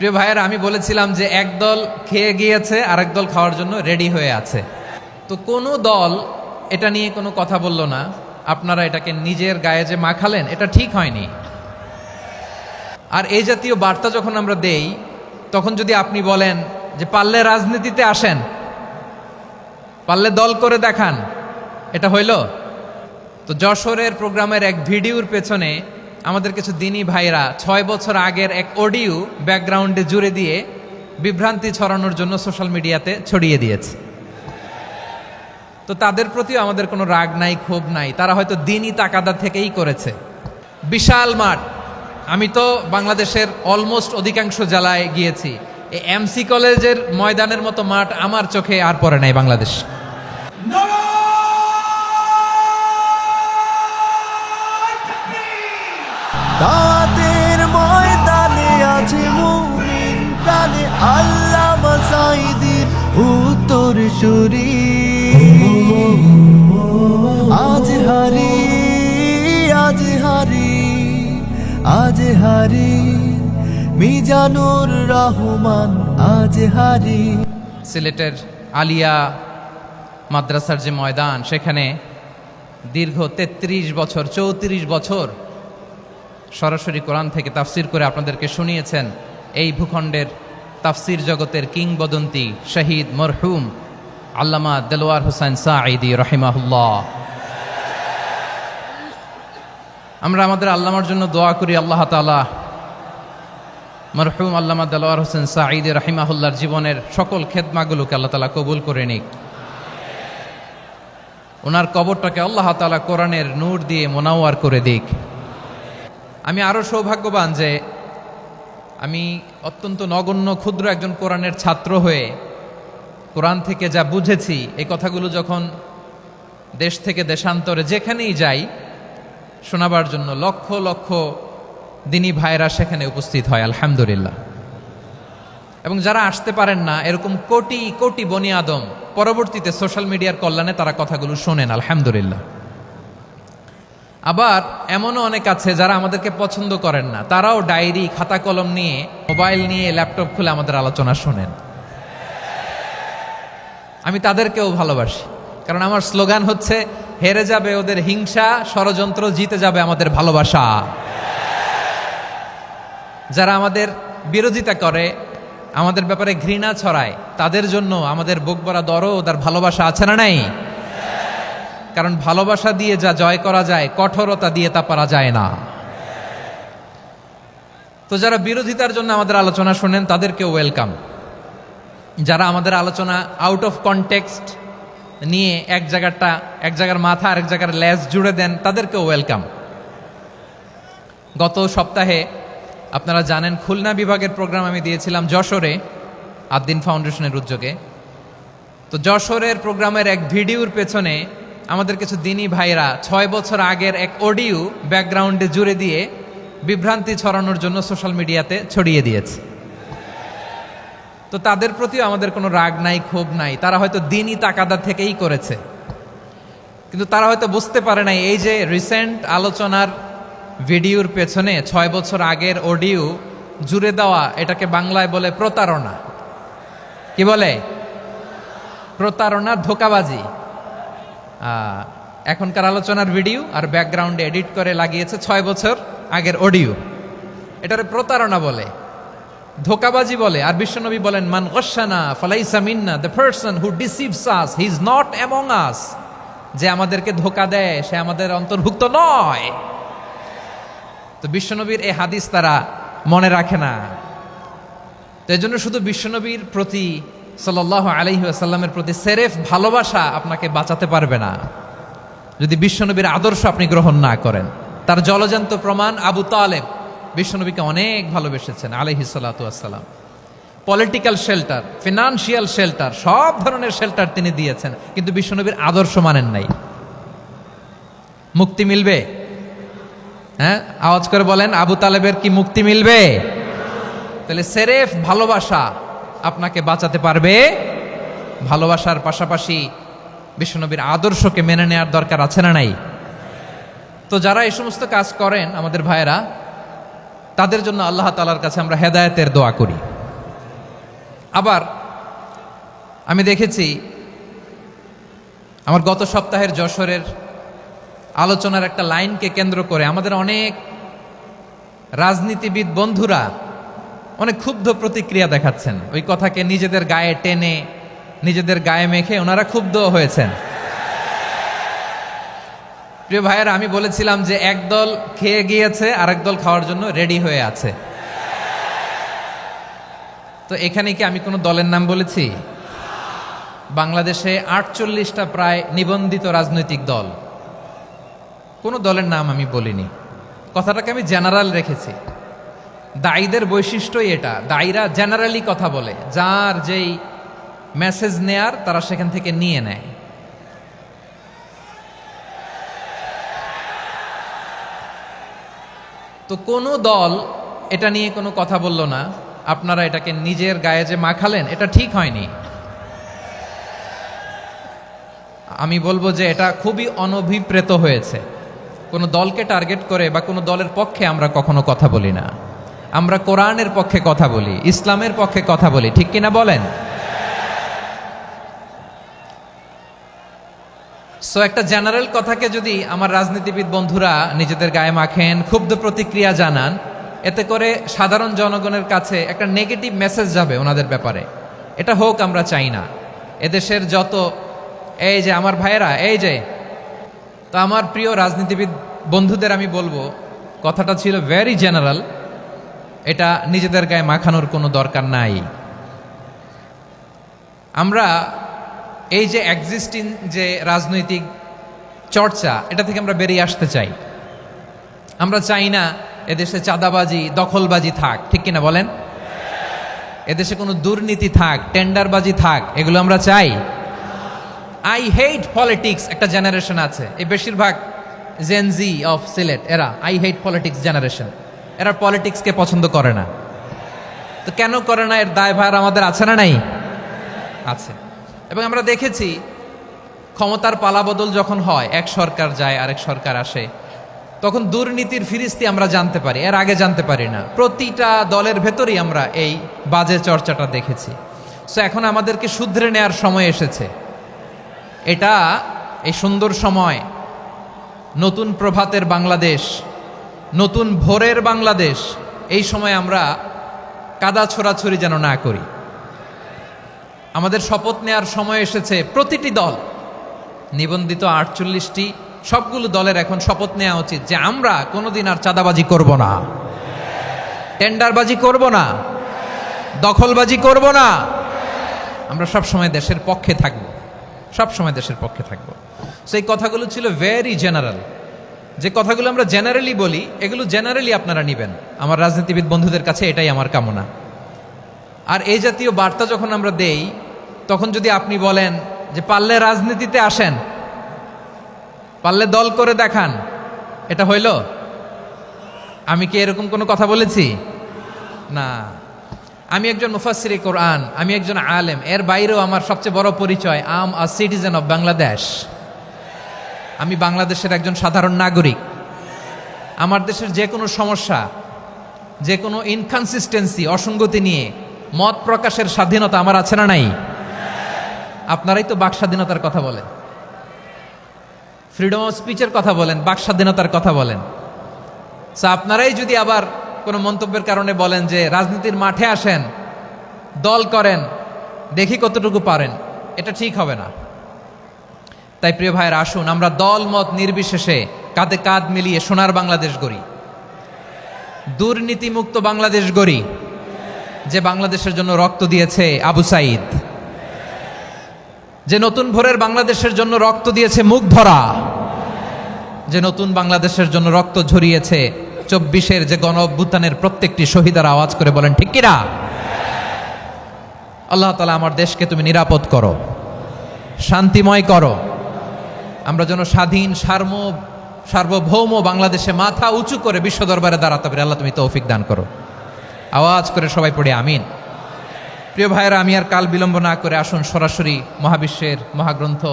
প্রিয় ভাইয়েরা, আমি বলেছিলাম যে একদল খেয়ে গিয়েছে আর একদল খাওয়ার জন্য রেডি হয়ে আছে। তো কোনো দল এটা নিয়ে কোনো কথা বলল না। আপনারা এটাকে নিজের গায়ে যে মাখালেন, এটা ঠিক হয়নি। আর এই জাতীয় বার্তা যখন আমরা দেই, তখন যদি আপনি বলেন যে পারলে রাজনীতিতে আসেন, পারলে দল করে দেখান, এটা হইল? তো যশোরের প্রোগ্রামের এক ভিডিওর পেছনে আমাদের কিছু দিনী ভাইরা 6 বছর আগের এক অডিও ব্যাকগ্রাউন্ডে জুড়ে দিয়ে বিভ্রান্তি ছড়ানোর জন্য সোশ্যাল মিডিয়াতে ছড়িয়ে দিয়েছে। তো তাদের প্রতিও আমাদের কোনো রাগ নাই, ক্ষোভ নাই। তারা হয়তো দিনই তাকাদা থেকেই করেছে। বিশাল মাঠ, আমি তো বাংলাদেশের অলমোস্ট অধিকাংশ জেলায় গিয়েছি। এই এমসি কলেজের ময়দানের মতো মাঠ আমার চোখে আর পড়ে নাই বাংলাদেশ। দাওয়াতের ময়দানে আছে মুমিন প্রাণে আল্লামা সাঈদীর উত্তরসূরি। আজ হারি আজ হারি আজ হারি মিজানুর রহমান আজ হারি। সিলেটের আলিয়া মাদ্রাসার যে ময়দান, সেখানে দীর্ঘ 33 বছর 34 বছর সরাসরি কোরআন থেকে তাফসির করে আপনাদেরকে শুনিয়েছেন এই ভূখণ্ডের তাফসির জগতের কিংবদন্তি শহীদ মরহুম আল্লামা দেলোয়ার হোসেন সাঈদী রহিমাহুল্লাহ। আমরা আমাদের আল্লামার জন্য দোয়া করি, আল্লাহ তাআলা মরহুম আল্লামা দেলোয়ার হোসেন সাঈদী রহিমাহুল্লাহর জীবনের সকল খেদমাগুলোকে আল্লাহ তাআলা কবুল করে নিক। ওনার কবরটাকে আল্লাহ তাআলা কোরআনের নূর দিয়ে মোনাওয়ার করে দিক। আমি আরও সৌভাগ্যবান যে আমি অত্যন্ত নগণ্য ক্ষুদ্র একজন কোরআনের ছাত্র হয়ে কোরআন থেকে যা বুঝেছি, এই কথাগুলো যখন দেশ থেকে দেশান্তরে যেখানেই যাই শোনাবার জন্য লক্ষ লক্ষ দিনী ভাইরা সেখানে উপস্থিত হয়, আলহামদুলিল্লাহ। এবং যারা আসতে পারেন না, এরকম কোটি কোটি বনি আদম পরবর্তীতে সোশ্যাল মিডিয়ার কল্যাণে তারা কথাগুলো শোনেন, আলহামদুলিল্লাহ। আবার এমনও অনেক আছে যারা আমাদেরকে পছন্দ করেন না, তারাও ডায়েরি খাতা কলম নিয়ে, মোবাইল নিয়ে, ল্যাপটপ খুলে আমাদের আলোচনা শোনেন। আমি তাদেরকেও ভালোবাসি, কারণ আমার স্লোগান হচ্ছে হেরে যাবে ওদের হিংসা, ষড়যন্ত্র, জিতে যাবে আমাদের ভালোবাসা। যারা আমাদের বিরোধিতা করে, আমাদের ব্যাপারে ঘৃণা ছড়ায়, তাদের জন্য আমাদের বুক ভরা দরদ আর ভালোবাসা আছে না নাই? কারণ ভালোবাসা দিয়ে যা জয় করা যায়, কঠোরতা দিয়ে তা পারা যায় না। তো যারা বিরোধিতার জন্য আমাদের আলোচনা শোনেন, তাদেরকেও ওয়েলকাম। যারা আমাদের আলোচনা আউট অফ কনটেক্সট নিয়ে এক জায়গার মাথা আর এক জায়গার লেজ জুড়ে দেন, তাদেরকেও ওয়েলকাম। গত সপ্তাহে আপনারা জানেন খুলনা বিভাগের প্রোগ্রাম আমি দিয়েছিলাম যশোরে আদ্দিন ফাউন্ডেশনের উদ্যোগে। তো যশোরের প্রোগ্রামের এক ভিডিওর পেছনে আমাদের কিছু দিনী ভাইরা 6 বছর আগের এক অডিও ব্যাকগ্রাউন্ডে জুড়ে দিয়ে বিভ্রান্তি ছড়ানোর জন্য সোশ্যাল মিডিয়াতে ছড়িয়ে দিয়েছে। তো তাদের প্রতিও আমাদের কোনো রাগ নাই, ক্ষোভ নাই। তারা হয়তো দিনই তাকাদা থেকেই করেছে, কিন্তু তারা হয়তো বুঝতে পারে নাই এই যে রিসেন্ট আলোচনার ভিডিওর পেছনে 6 বছর আগের অডিও জুড়ে দেওয়া, এটাকে বাংলায় বলে প্রতারণা। কি বলে? প্রতারণা, ধোঁকাবাজি। এখনকার আলোচনার ভিডিও আর ব্যাকগ্রাউন্ডে এডিট করে লাগিয়েছে 6 বছর আগের অডিও। এটারে প্রতারণা বলে, ধোঁকাবাজি বলে। আর বিশ্বনবী বলেন, মান গশানা ফালাইসা মিন্না, the person who deceives us he is not among us. যে আমাদেরকে ধোঁকা দেয়, সে আমাদের অন্তর্ভুক্ত নয়। তো বিশ্বনবীর এই হাদিস তারা মনে রাখে না। তো এই জন্য শুধু বিশ্বনবীর প্রতি সাল্লাল্লাহু আলাইহি ওয়াসাল্লামের প্রতি সেরেফ ভালোবাসা আপনাকে বাঁচাতে পারবে না যদি বিশ্বনবীর আদর্শ আপনি গ্রহণ না করেন। তার জলজান্ত প্রমাণ, আবু তালেব বিশ্বনবীকে অনেক ভালোবেসেছেন আলাইহিস সালাতু ওয়াসসালাম। পলিটিক্যাল শেল্টার, ফিনান্সিয়াল শেল্টার, সব ধরনের শেল্টার তিনি দিয়েছেন, কিন্তু বিশ্বনবীর আদর্শ মানেন নাই। মুক্তি মিলবে? হ্যাঁ, আওয়াজ করে বলেন, আবু তালেবের কি মুক্তি মিলবে? তাহলে সেরেফ ভালোবাসা আপনাকে বাঁচাতে পারবে। ভালোবাসার পাশাপাশি বিশ্বনবীর আদর্শকে মেনে নেওয়ার দরকার আছে না নাই? তো যারা এই সমস্ত কাজ করেন আমাদের ভাইয়েরা, তাদের জন্য আল্লাহ তাআলার কাছে আমরা হেদায়েতের দোয়া করি। আবার আমি দেখেছি আমার গত সপ্তাহের যশোরের আলোচনার একটা লাইনকে কেন্দ্র করে আমাদের অনেক রাজনীতিবিদ বন্ধুরা অনেক ক্ষুব্ধ প্রতিক্রিয়া দেখাচ্ছেন। ওই কথাকে নিজেদের গায়ে টেনে নিজেদের গায়ে মেখে ওনারা ক্ষুব্ধ হয়েছেন। প্রিয় ভাইয়েরা, আমি বলেছিলাম যে একদল খেয়ে গিয়েছে আরেক দল খাওয়ার জন্য রেডি হয়ে আছে। তো এখানে কি আমি কোনো দলের নাম বলেছি? বাংলাদেশে ৪৮টা প্রায় নিবন্ধিত রাজনৈতিক দল, কোনো দলের নাম আমি বলিনি। কথাটাকে আমি জেনারেল রেখেছি। দায়ীদের বৈশিষ্ট্যই এটা, দায়ীরা জেনারেলি কথা বলে, যার যেই মেসেজ নেয়ার তারা সেখান থেকে নিয়ে নেয়। তো কোনো দল এটা নিয়ে কোনো কথা বলল না, আপনারা এটাকে নিজের গায়ে যে মাখালেন এটা ঠিক হয়নি। আমি বলবো যে এটা খুবই অনভিপ্রেত হয়েছে। কোনো দলকে টার্গেট করে বা কোনো দলের পক্ষে আমরা কখনো কথা বলি না। আমরা কোরআনের পক্ষে কথা বলি, ইসলামের পক্ষে কথা বলি, ঠিক কিনা বলেন? সো একটা জেনারেল কথাকে যদি আমার রাজনীতিবিদ বন্ধুরা নিজেদের গায়ে মাখেন, ক্ষুব্ধ প্রতিক্রিয়া জানান, এতে করে সাধারণ জনগণের কাছে একটা নেগেটিভ মেসেজ যাবে ওনাদের ব্যাপারে। এটা হোক আমরা চাই না। এদেশের যত এই যে আমার ভাইয়েরা, এই যে, তো আমার প্রিয় রাজনীতিবিদ বন্ধুদের আমি বলবো, কথাটা ছিল ভেরি জেনারেল, এটা নিজেদের গায়ে মাখানোর কোনো দরকার নাই। আমরা এই যে এক্সিস্টিং যে রাজনৈতিক চর্চা, এটা থেকে আমরা বেরিয়ে আসতে চাই। আমরা চাই না এদেশে চাঁদাবাজি, দখলবাজি থাক, ঠিক কিনা বলেন? এদেশে কোনো দুর্নীতি থাক, টেন্ডারবাজি থাক, এগুলো আমরা চাই। আই হেট পলিটিক্স একটা জেনারেশন আছে, এই বেশিরভাগ জেনজি অফ সিলেট, এরা আই হেট পলিটিক্স জেনারেশন। এরা পলিটিক্সকে পছন্দ করে না। তো কেন করে না, এর দায়ভার আমাদের আছে না নাই? আছে। এবং আমরা দেখেছি ক্ষমতার পালাবদল যখন হয়, এক সরকার যায় আরেক সরকার আসে, তখন দুর্নীতির ফিরিস্তি আমরা জানতে পারি, এর আগে জানতে পারি না। প্রতিটা দলের ভেতরেই আমরা এই বাজে চর্চাটা দেখেছি। সো এখন আমাদেরকে শুধরে নেয়ার সময় এসেছে। এটা এই সুন্দর সময়, নতুন প্রভাতের বাংলাদেশ, নতুন ভোরের বাংলাদেশ, এই সময় আমরা কাদা ছোড়াছড়ি যেন না করি। আমাদের শপথ নেয়ার সময় এসেছে। প্রতিটি দল, নিবন্ধিত ৪৮টি, সবগুলো দলের এখন শপথ নেওয়া উচিত যে আমরা কোনোদিন আর চাঁদাবাজি করব না, টেন্ডারবাজি করব না, দখলবাজি করব না। আমরা সবসময় দেশের পক্ষে থাকব, সবসময় দেশের পক্ষে থাকব। সেই কথাগুলো ছিল ভেরি জেনারেল। যে কথাগুলো আমরা জেনারেলি বলি, এগুলো জেনারেলি আপনারা নেবেন। আমার রাজনীতিবিদ বন্ধুদের কাছে এটাই আমার কামনা। আর এই জাতীয় বার্তা যখন আমরা দেই, তখন যদি আপনি বলেন যে পারলে রাজনীতিতে আসেন, পারলে দল করে দেখান, এটা হইল? আমি কি এরকম কোনো কথা বলেছি? না। আমি একজন মুফাসসিরে কোরআন, আমি একজন আলেম, এর বাইরেও আমার সবচেয়ে বড় পরিচয় আম আ সিটিজেন অফ বাংলাদেশ। আমি বাংলাদেশের একজন সাধারণ নাগরিক। আমার দেশের যে কোনো সমস্যা, যে কোনো ইনকনসিস্টেন্সি, অসঙ্গতি নিয়ে মত প্রকাশের স্বাধীনতা আমার আছে না নাই? আপনারাই তো বাক স্বাধীনতার কথা বলেন, ফ্রিডম অফ স্পিচের কথা বলেন, বাক স্বাধীনতার কথা বলেন। সো আপনারাই যদি আবার কোনো মন্তব্যের কারণে বলেন যে রাজনীতির মাঠে আসেন, দল করেন, দেখি কতটুকু পারেন, এটা ঠিক হবে না। তাই প্রিয় ভাইয়ের, আসুন আমরা দল মত নির্বিশেষে কাঁধে কাঁধ মিলিয়ে সোনার বাংলাদেশ গড়ি, দুর্নীতিমুক্ত বাংলাদেশ গড়ি। যে বাংলাদেশের জন্য রক্ত দিয়েছে আবু সাঈদ, যে নতুন ভোরের বাংলাদেশের জন্য রক্ত দিয়েছে মুগ্ধরা, যে নতুন বাংলাদেশের জন্য রক্ত ঝরিয়েছে ২৪-এর যে গণ অভ্যুত্থানের প্রত্যেকটি শহীদের আওয়াজ করে বলেন ঠিক কিনা? আল্লাহ তাআলা আমার দেশকে তুমি নিরাপদ করো, শান্তিময় করো। আমরা যেন স্বাধীন সার্বভৌম বাংলাদেশে মাথা উঁচু করে বিশ্ব দরবারে দাঁড়াতে পারি। আল্লাহ তুমি তৌফিক দান করো। আওয়াজ করে সবাই পড়ে আমিন। প্রিয় ভাইয়েরা, আমি আর কাল বিলম্ব না করে আসুন সরাসরি মহাবিশ্বের মহাগ্রন্থ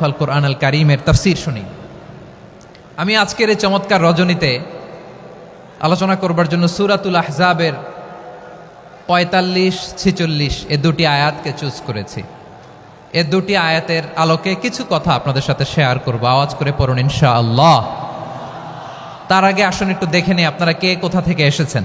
আল কোরআন আল কারীমের তাফসীর শুনি। আমি আজকের এই চমৎকার রজনীতে আলোচনা করবার জন্য সূরাতুল আহজাবের 45-46 এ দুটি আয়াতকে চুজ করেছি। এ দুটি আয়াতের আলোকে কিছু কথা আপনাদের সাথে শেয়ার করব। আওয়াজ করে পড়ুন ইনশাআল্লাহ। তার আগে আসুন একটু দেখে নিই আপনারা কে কোথা থেকে এসেছেন।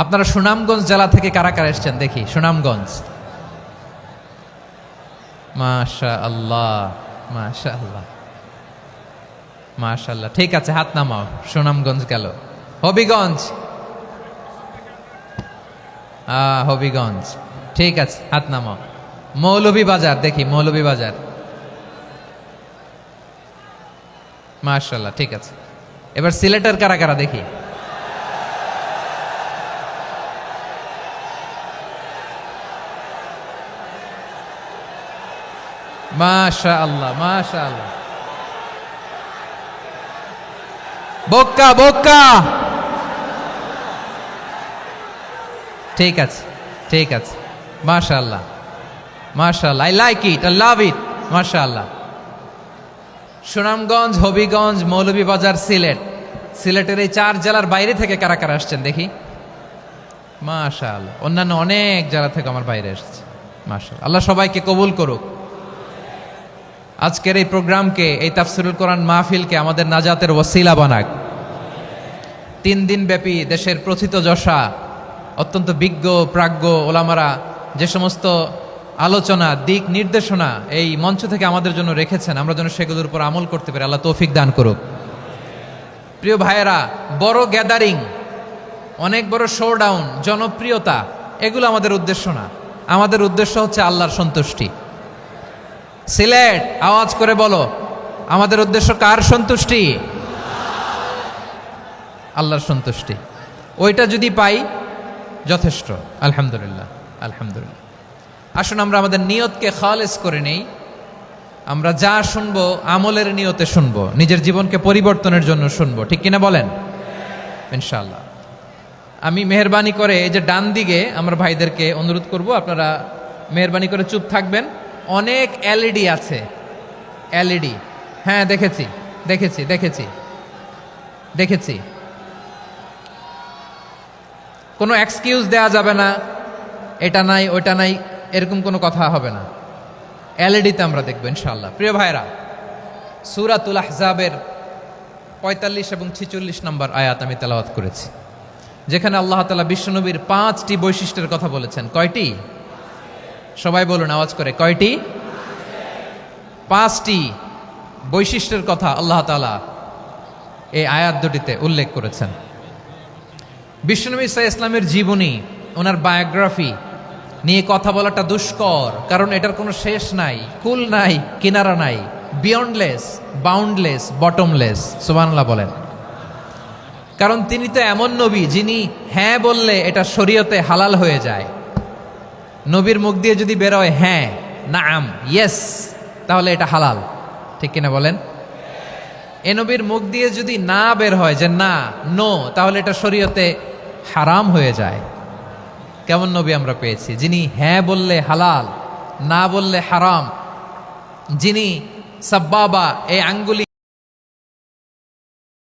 আপনারা সুনামগঞ্জ জেলা থেকে কারা কারা এসেছেন দেখি। সুনামগঞ্জ, মাশাআল্লাহ মাশাআল্লাহ মাশাআল্লাহ। ঠিক আছে, হাত নামাও। সুনামগঞ্জ গেল। হবিগঞ্জ, হবিগঞ্জ, ঠিক আছে, হাত নামাও। মৌলভীবাজার দেখি, মৌলভীবাজার, মাশাআল্লাহ, ঠিক আছে। এবার সিলেটের কারা কারা দেখি। মাশাআল্লাহ মাশাআল্লাহ। বক্কা বক্কা, ঠিক আছে ঠিক আছে, মাশাআল্লাহ মাশাআল্লাহ, I like it, I love it, মাশাআল্লাহ। সুনামগঞ্জ, হবিগঞ্জ, মৌলভীবাজার, সিলেট। সিলেটের এই 4 জেলার বাইরে থেকে কারা কারা আসছেন দেখি। মাশাআল্লাহ, অন্যান্য অনেক জেলা থেকে আমার বাইরে এসেছে, মাশাআল্লাহ। আল্লাহ সবাইকে কবুল করুক। আজকের এই প্রোগ্রামকে, এই তাফসিরুল কোরআন মাহফিলকে আমাদের নাজাতের ওসিলা বানাক। 3 দিন ব্যাপী দেশের প্রথিতযশা অত্যন্ত বিজ্ঞ প্রাজ্ঞ ওলামারা যে সমস্ত আলোচনা, দিক নির্দেশনা এই মঞ্চ থেকে আমাদের জন্য রেখেছেন, আমরা যেন সেগুলোর উপর আমল করতে পারি। আল্লাহ তৌফিক দান করুক। প্রিয় ভাইয়েরা, বড় গ্যাদারিং, অনেক বড় শোডাউন, জনপ্রিয়তা, এগুলো আমাদের উদ্দেশ্য না। আমাদের উদ্দেশ্য হচ্ছে আল্লাহর সন্তুষ্টি। সিলেট, আওয়াজ করে বলো, আমাদের উদ্দেশ্য কার সন্তুষ্টি? আল্লাহর সন্তুষ্টি। ওইটা যদি পাই যথেষ্ট, আলহামদুলিল্লাহ আলহামদুলিল্লাহ। আসুন আমরা আমাদের নিয়তকে খালেস করে নেই। আমরা যা শুনবো আমলের নিয়তে শুনবো, নিজের জীবনকে পরিবর্তনের জন্য শুনবো, ঠিক কিনা বলেন? ইনশাআল্লাহ। আমি মেহরবানি করে এই যে ডান দিকে আমার ভাইদেরকে অনুরোধ করব, আপনারা মেহরবানি করে চুপ থাকবেন। অনেক এলইডি আছে, এলইডি, হ্যাঁ দেখেছি দেখেছি দেখেছি দেখেছি। কোনো এক্সকিউজ দেওয়া যাবে না, এটা নাই ওইটা নাই, এরকম কোনো কথা হবে না। এলইডিতে আমরা দেখবো ইনশাআল্লাহ। প্রিয় ভাইরা, সূরাতুল আহজাবের 45 এবং 46 নম্বর আয়াত আমি তেলাওয়াত করেছি, যেখানে আল্লাহ তাআলা বিশ্বনবীর 5টি বৈশিষ্ট্যের কথা বলেছেন। কয়টি? সবাই বলুন আওয়াজ করে, কয়টি? 5টি বৈশিষ্ট্যের কথা আল্লাহ তাআলা এই আয়াত দুটিতে উল্লেখ করেছেন। বিশ্বনবী সাল্লাল্লাহু আলাইহি ইসলামের জীবনী, ওনার বায়োগ্রাফি নিয়ে কথা বলাটা দুষ্কর, কারণ এটার কোনো শেষ নাই, কুল নাই, কিনারা নাই, বিয়ন্ডলেস, বাউন্ডলেস, বটমলেস। সুবহানাল্লাহ বলেন। কারণ তিনি তো এমন নবী যিনি হ্যাঁ বললে এটা শরীয়তে হালাল হয়ে যায়। নবীর মুখ দিয়ে যদি বেরোয় হ্যাঁ, নাম, ইয়েস, তাহলে এটা হালাল, ঠিক কিনা বলেন? এ নবীর মুখ দিয়ে যদি না বের হয় যে না, নো, তাহলে এটা শরীয়তে হারাম হয়ে যায়। কেমন নবী আমরা পেয়েছি, যিনি হ্যাঁ বললে হালাল, না বললে হারাম, যিনি সাব্বাবা, এই আঙ্গুলি